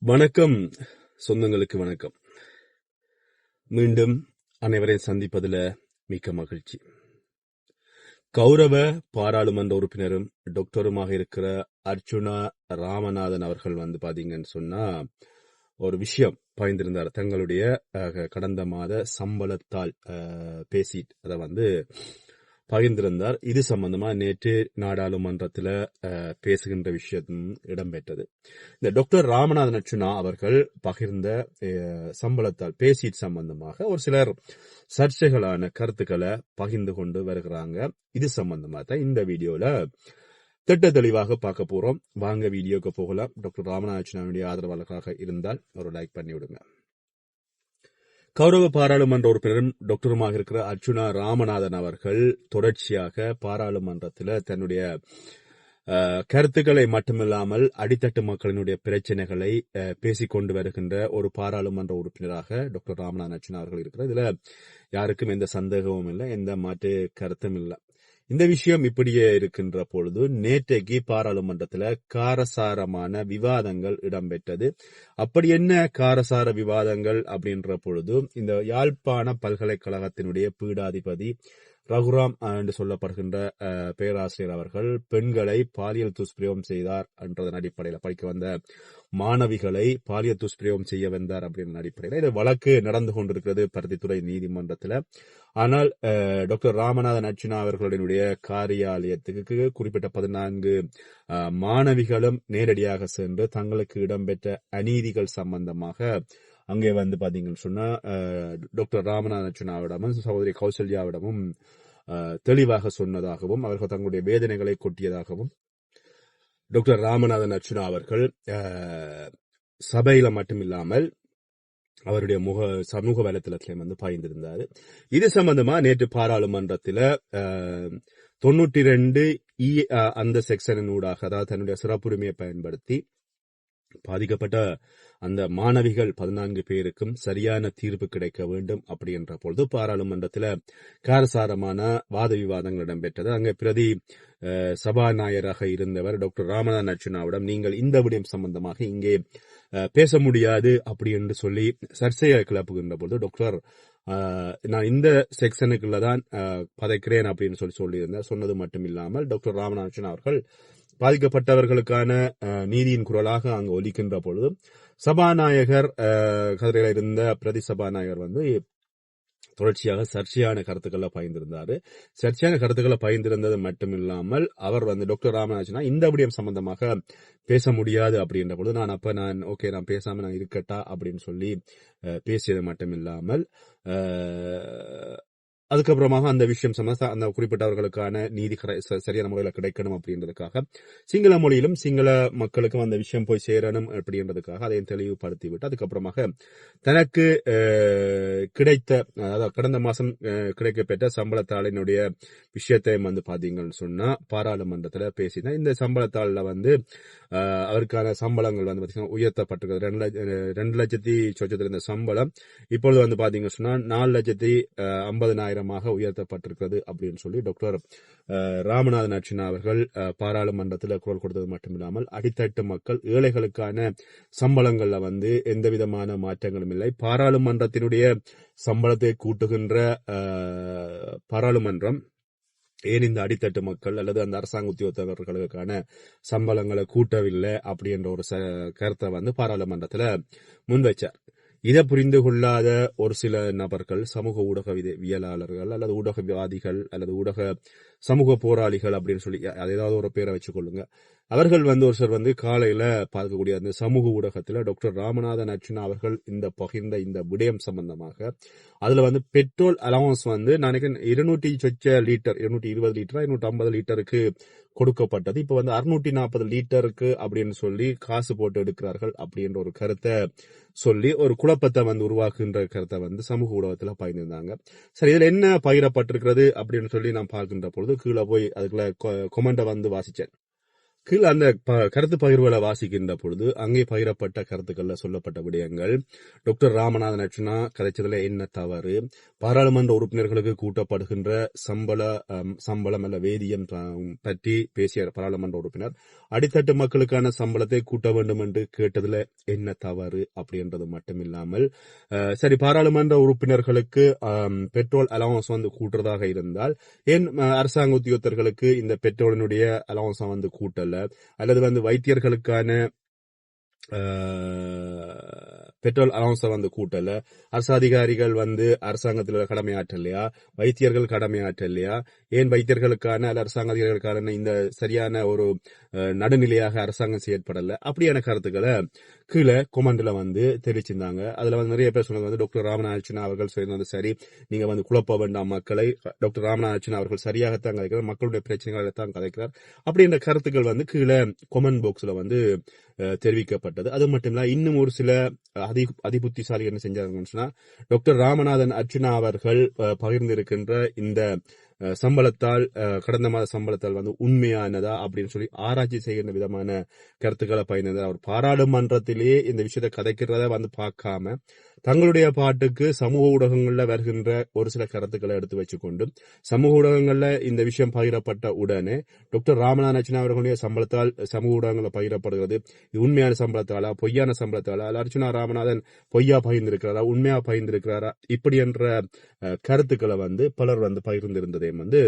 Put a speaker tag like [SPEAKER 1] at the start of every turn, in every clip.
[SPEAKER 1] வணக்கம் சொந்தங்களுக்கு வணக்கம். மீண்டும் அனைவரையும் சந்திப்பதில் மிக்க மகிழ்ச்சி. கௌரவ பாராளுமன்ற உறுப்பினரும் டாக்டருமாக இருக்கிற அர்ச்சுனா ராமநாதன் அவர்கள் பாத்தீங்கன்னு சொன்னா ஒரு விஷயம் பகிர்ந்திருந்தார். தங்களுடைய கடந்த மாத சம்பளத்தால் பேசி அதை பகிர்ந்திருந்தார். இது சம்பந்தமா நேற்று நாடாளுமன்றத்துல பேசுகின்ற விஷயம் இடம்பெற்றது. இந்த டாக்டர் ராமநாதன் அர்ச்சுனா அவர்கள் பகிர்ந்த சம்பளத்தால் பேசி சம்பந்தமாக ஒரு சிலர் சர்ச்சைகளான கருத்துக்களை பகிர்ந்து கொண்டு வருகிறாங்க. இது சம்பந்தமா தான் இந்த வீடியோல திட்ட தெளிவாக பார்க்க போறோம். வாங்க வீடியோக்கு போகலாம். டாக்டர் ராமநாதன் அர்ச்சுனாவுடைய ஆதரவாளர்களாக இருந்தால் ஒரு லைக் பண்ணி விடுங்க. கௌரவ பாராளுமன்ற உறுப்பினரும் டாக்டருமாக இருக்கிற அர்ச்சுனா ராமநாதன் அவர்கள் தொடர்ச்சியாக பாராளுமன்றத்தில் தன்னுடைய கருத்துக்களை மட்டுமில்லாமல் அடித்தட்டு மக்களினுடைய பிரச்சனைகளை பேசிக்கொண்டு வருகின்ற ஒரு பாராளுமன்ற உறுப்பினராக டாக்டர் ராமநாதன் அர்ச்சுனா அவர்கள் இருக்கிறார். இதுல யாருக்கும் எந்த சந்தேகமும் இல்லை, எந்த மாற்று கருத்தும் இல்லை. இந்த விஷயம் இப்படியே இருக்கின்ற பொழுது நேற்றைக்கு பாராளுமன்றத்துல காரசாரமான விவாதங்கள் இடம்பெற்றது. அப்படி என்ன காரசார விவாதங்கள் அப்படின்ற பொழுது இந்த யாழ்ப்பாண பல்கலைக்கழகத்தினுடைய பீடாதிபதி ரகுராம் என்று சொல்லப்படுகின்ற பேராசிரியர் அவர்கள் பெண்களை பாலியல் துஷ்பிரயோகம் செய்தார் என்றதன் அடிப்படையில், படிக்க வந்த மாணவிகளை பாலியல் துஷ்பிரயோகம் செய்ய வந்தார் அப்படின்ற அடிப்படையில் இது வழக்கு நடந்து கொண்டிருக்கிறது பருத்தித்துறை நீதிமன்றத்தில். ஆனால் டாக்டர் ராமநாதன் அர்ச்சுனா அவர்களுடைய காரியாலயத்துக்கு குறிப்பிட்ட 14 மாணவிகளும் நேரடியாக சென்று தங்களுக்கு இடம்பெற்ற அநீதிகள் சம்பந்தமாக அங்கே பாத்தீங்கன்னு சொன்னா டாக்டர் ராமநாதன் அர்ச்சுனாவிடமும் சகோதரி கௌசல்யாவிடமும் தெளிவாக சொன்னதாகவும் அவர்கள் தங்களுடைய வேதனைகளை கொட்டியதாகவும் டாக்டர் ராமநாதன் அர்ச்சுனா அவர்கள் சபையில மட்டுமில்லாமல் அவருடைய சமூக வலைத்தளத்திலே பாய்ந்திருந்தார். இது சம்பந்தமா நேற்று பாராளுமன்றத்தில் 92 அந்த செக்ஷனின் ஊடாக, அதாவது தன்னுடைய சிறப்புரிமையை பயன்படுத்தி பாதிக்கப்பட்ட அந்த மாணவிகள் 14 பேருக்கும் சரியான தீர்ப்பு கிடைக்க வேண்டும் அப்படி என்ற பொழுது பாராளுமன்றத்தில் காரசாரமான வாத விவாதங்கள் இடம்பெற்றது. அங்கே பிரதி சபாநாயகராக இருந்தவர் டாக்டர் ராமநாதன் அர்ச்சுனாவிடம் நீங்கள் இந்த விடயம் சம்பந்தமாக இங்கே பேச முடியாது அப்படி என்று சொல்லி சர்ச்சையை கிளப்புகின்ற பொழுது டாக்டர் நான் இந்த செக்ஷனுக்குள்ளதான் பதைக்கிறேன் அப்படின்னு சொல்லியிருந்தார். சொன்னது மட்டும் இல்லாமல் டாக்டர் ராமநாதன் அர்ச்சுனா அவர்கள் பாதிக்கப்பட்டவர்களுக்கான நீதியின் குரலாக அங்கு ஒலிக்கின்ற பொழுது சபாநாயகர் கதிரையில் இருந்த பிரதி சபாநாயகர் தொடர்ச்சியாக சர்ச்சையான கருத்துக்களை பகிர்ந்திருந்தாரு. சர்ச்சையான கருத்துக்களை பகிர்ந்திருந்தது மட்டுமில்லாமல் அவர் டாக்டர் ராமநாதன் இந்த விடயம் சம்பந்தமாக பேச முடியாது அப்படின்ற பொழுது நான் ஓகே நான் பேசாம நான் இருக்கட்டா அப்படின்னு சொல்லி பேசியது மட்டுமில்லாமல் அதுக்கப்புறமாக அந்த விஷயம் அந்த குறிப்பிட்டவர்களுக்கான நீதி சரியான முறையில் கிடைக்கணும் அப்படின்றதுக்காக சிங்கள மொழியிலும் சிங்கள மக்களுக்கும் அந்த விஷயம் போய் சேரணும் அப்படின்றதுக்காக அதையும் தெளிவுபடுத்திவிட்டு அதுக்கப்புறமாக தனக்கு கிடைத்த, அதாவது கடந்த மாசம் கிடைக்கப்பெற்ற சம்பளத்தாளினுடைய விஷயத்தை பாத்தீங்கன்னு சொன்னா பாராளுமன்றத்துல பேசினா இந்த சம்பளத்தாள்ல அவருக்கான சம்பளங்கள் பாத்தீங்கன்னா உயர்த்தப்பட்டிருக்கிறது. 2 லட்சத்தி சொச்சத்தில் இருந்த சம்பளம் இப்பொழுது பாத்தீங்கன்னு சொன்னா 4,50,000 உயர்த்தப்பட்டிருக்கிறது அப்படின்னு சொல்லி டாக்டர் ராமநாதன் அர்ச்சுனா அவர்கள் பாராளுமன்றத்தில் குரல் கொடுத்தது மட்டுமில்லாமல் அடித்தட்டு மக்கள் ஏழைகளுக்கான சம்பளங்கள்ல எந்த விதமான மாற்றங்களும் இல்லை. பாராளுமன்றத்தினுடைய சம்பளத்தை கூட்டுகின்ற பாராளுமன்றம் ஏன் இந்த அடித்தட்டு மக்கள் அல்லது அந்த அரசாங்க உத்தியோகத்தர்களுக்கான சம்பளங்களை கூட்டவில்லை அப்படின்ற ஒரு கருத்தை பாராளுமன்றத்துல முன்வைச்சார். இதை புரிந்து கொள்ளாத ஒரு சில நபர்கள், சமூக ஊடகவியலாளர்கள் அல்லது ஊடகவாதிகள் அல்லது ஊடக சமூக போராளிகள் அப்படின்னு சொல்லி ஏதாவது ஒரு பேரை வச்சுக்கொள்ளுங்க, அவர்கள் ஒரு சிலர் காலையில பார்க்கக்கூடிய அந்த சமூக ஊடகத்துல டாக்டர் ராமநாதன் அர்ச்சுனா அவர்கள் இந்த பகிர்ந்த இந்த விடயம் சம்பந்தமாக அதுல பெட்ரோல் அலவன்ஸ் நினைக்கிறேன் 220 லிட்டர் 250 லிட்டருக்கு கொடுக்கப்பட்டது. இப்ப 640 லிட்டருக்கு அப்படின்னு சொல்லி காசு போட்டு எடுக்கிறார்கள் அப்படின்ற ஒரு கருத்தை சொல்லி ஒரு குழப்பத்தை உருவாக்குகின்ற கருத்தை சமூக ஊடகத்துல பகிர்ந்திருந்தாங்க. சரி, இதுல என்ன பகிரப்பட்டிருக்கிறது அப்படின்னு சொல்லி நான் பார்க்கின்ற பொழுது கீழே போய் அதுக்குள்ள கொமெண்ட வாசிச்சேன். கீழே அந்த கருத்து பகிர்வுகளை வாசிக்கின்ற பொழுது அங்கே பகிரப்பட்ட கருத்துக்கள்ல சொல்லப்பட்ட விடயங்கள், டாக்டர் ராமநாதன் அர்ச்சுனா கதைச்சதுல என்ன தவறு, பாராளுமன்ற உறுப்பினர்களுக்கு கூட்டப்படுகின்ற சம்பளம் அல்ல வேதியம் பற்றி பேசிய பாராளுமன்ற உறுப்பினர் அடித்தட்டு மக்களுக்கான சம்பளத்தை கூட்ட வேண்டும் என்று கேட்டதுல என்ன தவறு அப்படின்றது மட்டுமில்லாமல், சரி பாராளுமன்ற உறுப்பினர்களுக்கு பெட்ரோல் அலவன்ஸ் வந்து கூட்டுறதாக இருந்தால் ஏன் அரசாங்க உத்தியோகத்தர்களுக்கு இந்த பெட்ரோலினுடைய அலவன்ஸ் வந்து கூட்டல, அல்லது வந்து வைத்தியர்களுக்கான பெட்ரோல் அலவன்ஸை வந்து கூட்டல, அரசு அதிகாரிகள் வந்து அரசாங்கத்தில் கடமையாற்றலையா, வைத்தியர்கள் கடமையாற்றலையா, ஏன் வைத்தியர்களுக்கான அல்ல அரசாங்க அதிகாரிகளுக்கான இந்த சரியான ஒரு நடுநிலையாக அரசாங்கம் செயற்படல, அப்படியான கருத்துக்களை கீழே கொமெண்ட்ல வந்து தெரிவிச்சிருந்தாங்க. அதுல வந்து நிறைய பேர் சொன்னது வந்து டாக்டர் ராமநாதன் அர்ச்சுனா அவர்கள் சொல்லியிருந்தது சரி, நீங்க வந்து குழப்ப வேண்டாம் மக்களை, டாக்டர் ராமநாதன் அர்ச்சுனா அவர்கள் சரியாகத்தான் கதைக்கிறார், மக்களுடைய பிரச்சனைகளை தான் கதைக்கிறார் அப்படின்ற கருத்துக்கள் வந்து கீழே கொமெண்ட் பாக்ஸ்ல வந்து தெரிவிக்கப்பட்டது. அது மட்டும் இல்ல, இன்னும் ஒரு சில அதிபுத்திசாலி என்ன செஞ்சாங்கன்னு சொன்னா, டாக்டர் ராமநாதன் அர்ச்சுனா அவர்கள் பகிர்ந்திருக்கின்ற இந்த சம்பளத்தால் கடந்த மாத சம்பளத்தால் வந்து உண்மையானதா அப்படின்னு சொல்லி ஆராய்ச்சி செய்கின்ற விதமான கருத்துக்களை பகிர்ந்தது. அவர் பாராளுமன்றத்திலேயே இந்த விஷயத்தை கதைக்கிறத வந்து பார்க்காம தங்களுடைய பாட்டுக்கு சமூக ஊடகங்கள்ல வருகின்ற ஒரு சில கருத்துக்களை எடுத்து வச்சுக்கொண்டு சமூக ஊடகங்கள்ல இந்த விஷயம் பகிரப்பட்ட உடனே டாக்டர் ராமநாதன் அர்ச்சுனா அவர்களுடைய சம்பளத்தால் சமூக ஊடகங்களில் பகிரப்படுகிறது, இது உண்மையான சம்பளத்தாலா பொய்யான சம்பளத்தாலா, அர்ச்சுனா ராமநாதன் பொய்யா பகிர்ந்திருக்கிறாரா உண்மையா பகிர்ந்திருக்கிறாரா இப்படி என்ற கருத்துக்களை வந்து பலர் வந்து பகிர்ந்திருந்ததையும் வந்து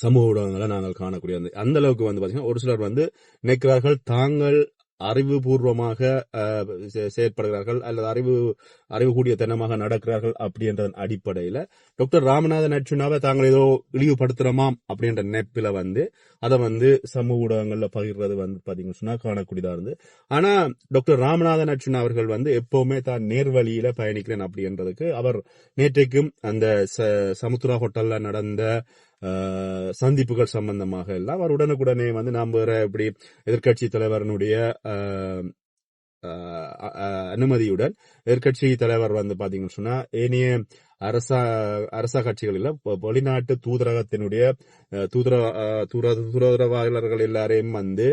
[SPEAKER 1] சமூக ஊடகங்களை நாங்கள் காணக்கூடிய அந்த அளவுக்கு வந்து பாத்தீங்கன்னா ஒரு சிலர் வந்து நினைக்கிறார்கள் தாங்கள் அறிவுபூர்வமாக செயற்படுகிறார்கள் அல்லது அறிவு கூடிய தனமாக நடக்கிறார்கள் அப்படின்றதன் அடிப்படையில டாக்டர் ராமநாதன் அர்ச்சுனாவை தாங்கள் ஏதோ இழிவுபடுத்துறோமாம் அப்படின்ற நினைப்பில வந்து அதை வந்து சமூக ஊடகங்கள்ல பகிர்றது வந்து பாத்தீங்கன்னு சொன்னா காணக்கூடியதா இருந்து. ஆனா டாக்டர் ராமநாதன் அர்ச்சுனா அவர்கள் வந்து எப்பவுமே தான் நேர்வழியில பயணிக்கிறேன் அப்படின்றதுக்கு அவர் நேற்றைக்கும் அந்த சமுத்திரா ஹோட்டல்ல நடந்த சந்திப்புகள் சம்பந்தமாக எல்லாம் அவர் உடனுக்குடனே வந்து நாம் வேற இப்படி எதிர்கட்சி தலைவரனுடைய அனுமதியுடன் எதிர்கட்சி தலைவர் வந்து பாத்தீங்கன்னு சொன்னா ஏனைய அரச கட்சிகளில் வெளிநாட்டு தூதரகத்தினுடைய தூதரவாளர்கள் எல்லாரையும் வந்து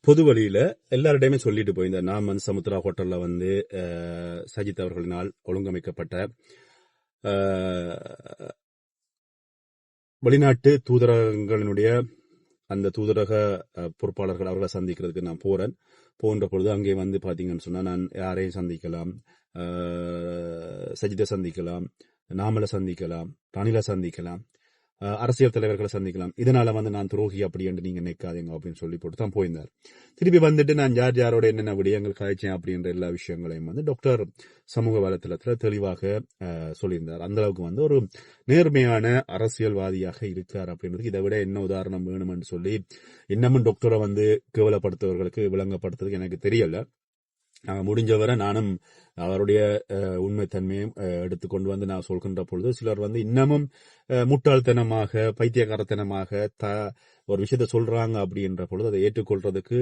[SPEAKER 1] பொது வழியில எல்லாரிடையுமே சொல்லிட்டு போயிருந்தார். நான் வந்து சமுத்திரா ஹோட்டல்ல வந்து சஜித் அவர்களினால் ஒழுங்கமைக்கப்பட்ட வெளிநாட்டு தூதரகங்களினுடைய அந்த தூதரக பொறுப்பாளர்கள் அவர்களை சந்திக்கிறதுக்கு நான் போன்ற பொழுது அங்கே வந்து பாத்தீங்கன்னு சொன்னா நான் யாரையும் சந்திக்கலாம், சஜித்தை சந்திக்கலாம், நாமலை சந்திக்கலாம், ரணிலை சந்திக்கலாம், அரசியல் தலைவர்களை சந்திக்கலாம், இதனால வந்து நான் துரோகி அப்படி என்று நீங்க நினைக்காதீங்க அப்படின்னு சொல்லி போட்டு தான் போயிருந்தார். திருப்பி வந்துட்டு நான் யாரோட என்னென்ன விடயங்கள் காய்ச்சேன் அப்படின்ற எல்லா விஷயங்களையும் வந்து டாக்டர் சமூக வலைத்தளத்துல தெளிவாக சொல்லியிருந்தார். அந்த அளவுக்கு வந்து ஒரு நேர்மையான அரசியல்வாதியாக இருக்கார் அப்படின்றதுக்கு இதை விட என்ன உதாரணம் வேணும்னு சொல்லி இன்னமும் டாக்டரை வந்து கேவலப்படுத்துவர்களுக்கு விளங்கப்படுத்துறதுக்கு எனக்கு தெரியல. முடிஞ்சவரை நானும் அவருடைய உண்மைத்தன்மையும் எடுத்துக்கொண்டு வந்து நான் சொல்கின்ற பொழுது சிலர் வந்து இன்னமும் முட்டாள்தனமாக பைத்தியக்காரத்தனமாக ஒரு விஷயத்த சொல்றாங்க அப்படின்ற பொழுது அதை ஏற்றுக்கொள்றதுக்கு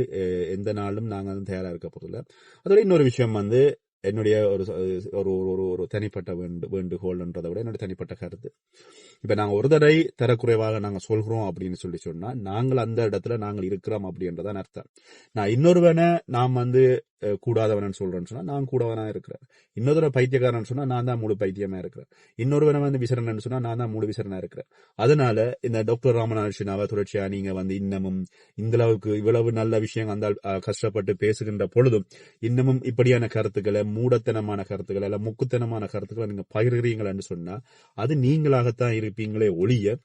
[SPEAKER 1] எந்த நாளும் நாங்கள் தயாரா இருக்க போதில்லை. அதோட இன்னொரு விஷயம் வந்து என்னுடைய ஒரு தனிப்பட்ட வேண்டுகோள்ன்றதை விட என்னுடைய தனிப்பட்ட கருத்து, இப்ப நாங்க ஒரு தடவை தரக்குறைவாக நாங்க சொல்கிறோம் அப்படின்னு சொன்னா நாங்கள் அந்த இடத்துல நாங்கள் இருக்கிறோம் அப்படின்றதான் அர்த்தம். நான் இன்னொருவனை நாம் வந்து கூடாதவன் சொல்றேன்னு சொன்னா நான் கூடவனா இருக்கிறேன், இன்னொரு பைத்தியக்காரன் சொன்னா நான் தான் முழு பைத்தியமா இருக்கிறேன், இன்னொருவனை வந்து விசரன் சொன்னா நான் தான் முழு விசரனா இருக்கிறேன். அதனால இந்த டாக்டர் ராமநாதன் அர்ச்சுனாவை தொடர்ச்சியா நீங்க வந்து இன்னமும் இந்த அளவுக்கு இவ்வளவு நல்ல விஷயம் அந்த கஷ்டப்பட்டு பேசுகின்ற பொழுதும் இன்னமும் இப்படியான கருத்துக்களை மூடத்தனமான கருத்துக்களை அல்ல முக்குத்தனமான கருத்துக்களை நீங்க பகிர்கிறீங்கன்னு சொன்னா அது நீங்களாகத்தான் இருப்பீங்களே ஒழிய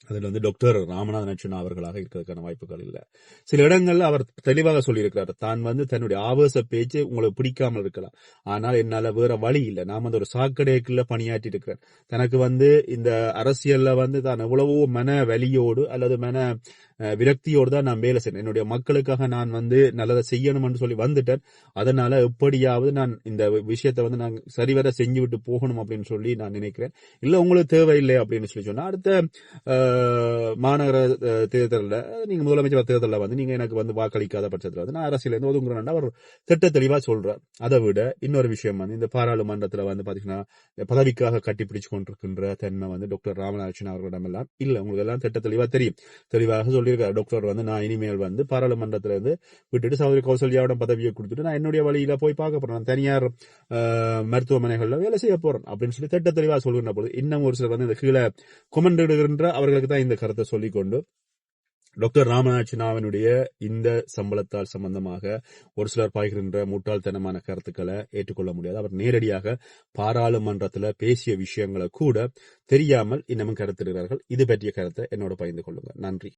[SPEAKER 1] அதுல வந்து டாக்டர் ராமநாதன் அர்ச்சுனா அவர்களாக இருக்கிறதுக்கான வாய்ப்புகள் இல்ல. சில இடங்கள்ல அவர் தெளிவாக சொல்லியிருக்கிறார், தான் வந்து தன்னுடைய ஆவேச பேச்சு உங்களுக்கு பிடிக்காமல் இருக்கலாம், ஆனால் என்னால வேற வழி இல்லை, நான் வந்து ஒரு சாக்கடைக்குள்ள பணியாற்றி இருக்கிறேன், தனக்கு வந்து இந்த அரசியல்ல வந்து தான் எவ்வளவோ மன வலியோடு அல்லது மன விரக்தியோடு தான் நான் வேலை செய்யணும், என்னுடைய மக்களுக்காக நான் வந்து நல்லதை செய்யணும்னு சொல்லி வந்துட்டேன், அதனால எப்படியாவது நான் இந்த விஷயத்த வந்து நான் சரிவர செஞ்சு விட்டு போகணும் அப்படின்னு சொல்லி நான் நினைக்கிறேன். இல்ல உங்களுக்கு தேவையில்லை அப்படின்னு சொல்லி சொன்னா அடுத்த மாநகர தேர்தலில் நீங்க முதலமைச்சர் தேர்தலில் வந்து நீங்க எனக்கு வந்து வாக்களிக்காத பட்சத்தில் வந்து நான் அரசியல் இருந்து ஒதுங்குறேன் அவர் திட்ட தெளிவா சொல்றார். அதை விட இன்னொரு விஷயம் வந்து இந்த பாராளுமன்றத்தில் வந்து பாத்தீங்கன்னா பதவிக்காக கட்டிப்பிடிச்சு கொண்டிருக்கின்ற தன்மை வந்து டாக்டர் ராமநாதன் அவர்களிடம் எல்லாம் இல்ல, உங்களுக்கு எல்லாம் திட்ட தெளிவா தெரியும், தெளிவாக சொல்லியிருக்காரு டாக்டர் வந்து நான் இனிமேல் வந்து பாராளுமன்றத்துல இருந்து விட்டுட்டு சகோதரி கௌசல்யாவிடம் பதவியை கொடுத்துட்டு நான் என்னுடைய வழியில போய் பார்க்க போறேன், நான் தனியார் மருத்துவமனைகள்ல வேலை செய்ய போறேன் அப்படின்னு சொல்லி திட்ட தெளிவா சொல்கின்ற போது இன்னும் ஒரு சிலர் வந்து இந்த கீழே கொமெண்ட் இடுகின்ற அவர்களுக்கு தான் இந்த கருத்தை சொல்லிக்கொண்டு டாக்டர் ராமநாச்சினாவினுடைய இந்த சம்பளத்தால் சம்பந்தமாக ஒரு சிலர் பாய்கின்ற முட்டாள்தனமான கருத்துக்களை ஏற்றுக்கொள்ள முடியாது. அவர் நேரடியாக பாராளுமன்றத்தில் பேசிய விஷயங்களை கூட தெரியாமல் இன்னமும் கருத்திடுகிறார்கள். இது பற்றிய கருத்தை என்னோட பகிர்ந்து கொள்ளுங்க. நன்றி.